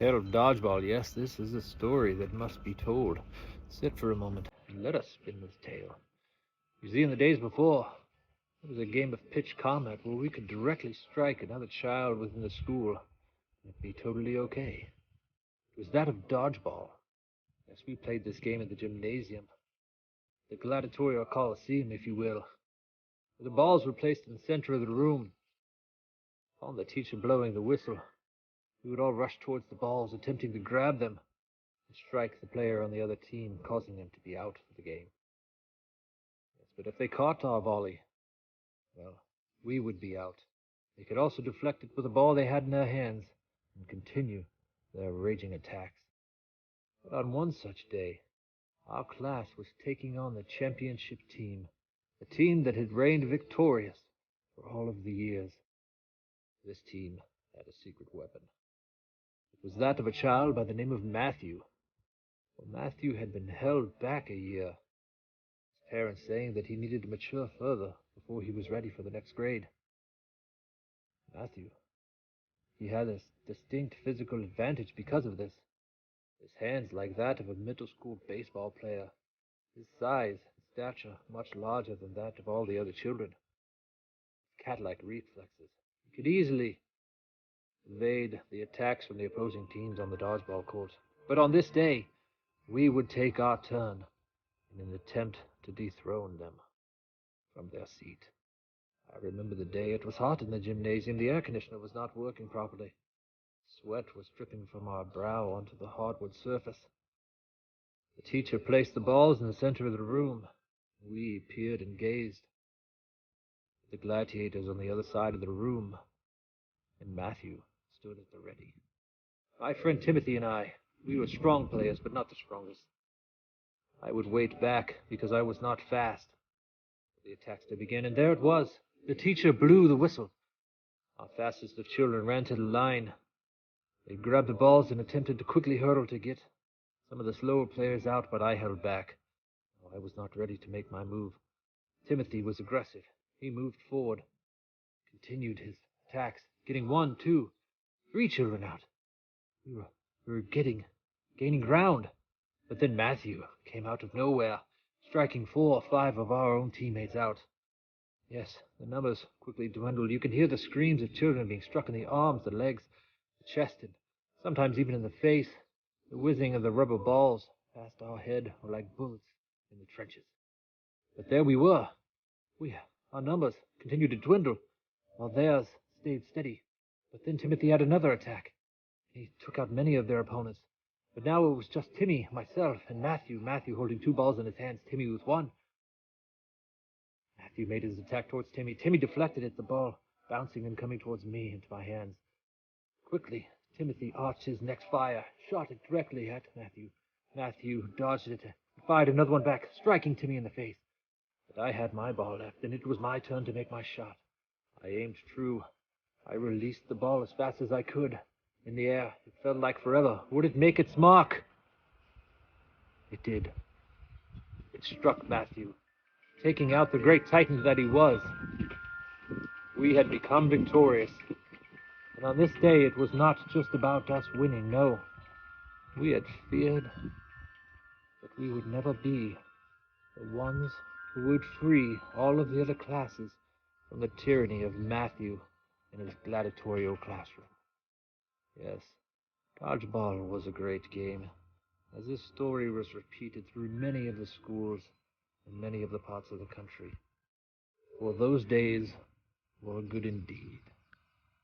Tale of Dodgeball, yes, this is a story that must be told. Sit for a moment and let us spin this tale. You see, in the days before, there was a game of pitch combat where we could directly strike another child within the school, and it'd be totally okay. It was that of Dodgeball. Yes, we played this game at the gymnasium, the gladiatorial coliseum, if you will. The balls were placed in the center of the room. Upon the teacher blowing the whistle, we would all rush towards the balls, attempting to grab them and strike the player on the other team, causing them to be out for the game. Yes, but if they caught our volley, well, we would be out. They could also deflect it with a ball they had in their hands and continue their raging attacks. But on one such day, our class was taking on the championship team, a team that had reigned victorious for all of the years. This team had a secret weapon. It was that of a child by the name of Matthew. Well, Matthew had been held back a year, his parents saying that he needed to mature further before he was ready for the next grade. Matthew, he had a distinct physical advantage because of this. His hands like that of a middle school baseball player. His size and stature much larger than that of all the other children. His cat-like reflexes. He could easily evade the attacks from the opposing teams on the dodgeball court. But on this day, we would take our turn in an attempt to dethrone them from their seat. I remember the day. It was hot in the gymnasium. The air conditioner was not working properly. Sweat was dripping from our brow onto the hardwood surface. The teacher placed the balls in the center of the room. We peered and gazed. The gladiators on the other side of the room, and Matthew stood at the ready. My friend Timothy and I, we were strong players, but not the strongest. I would wait back because I was not fast. The attacks to begin, and there it was. The teacher blew the whistle. Our fastest of children ran to the line. They grabbed the balls and attempted to quickly hurdle to get some of the slower players out, but I held back. I was not ready to make my move. Timothy was aggressive. He moved forward, continued his attacks, getting 1, 2, 3 children out. We were gaining ground. But then Matthew came out of nowhere, striking 4 or 5 of our own teammates out. Yes, the numbers quickly dwindled. You can hear the screams of children being struck in the arms, the legs, the chest, and sometimes even in the face. The whizzing of the rubber balls past our head were like bullets in the trenches. But there we were. Our numbers continued to dwindle, while theirs stayed steady. But then Timothy had another attack. He took out many of their opponents. But now it was just Timmy, myself, and Matthew. Matthew holding 2 balls in his hands, Timmy with 1. Matthew made his attack towards Timmy. Timmy deflected it, the ball bouncing and coming towards me into my hands. Quickly, Timothy arched his next fire, shot it directly at Matthew. Matthew dodged it and fired another one back, striking Timmy in the face. But I had my ball left, and it was my turn to make my shot. I aimed true. I released the ball as fast as I could. In the air, it felt like forever. Would it make its mark? It did. It struck Matthew, taking out the great titan that he was. We had become victorious. And on this day, it was not just about us winning, no. We had feared that we would never be the ones who would free all of the other classes from the tyranny of Matthew in his gladiatorial classroom. Yes, dodgeball was a great game, as this story was repeated through many of the schools in many of the parts of the country. For those days were good indeed.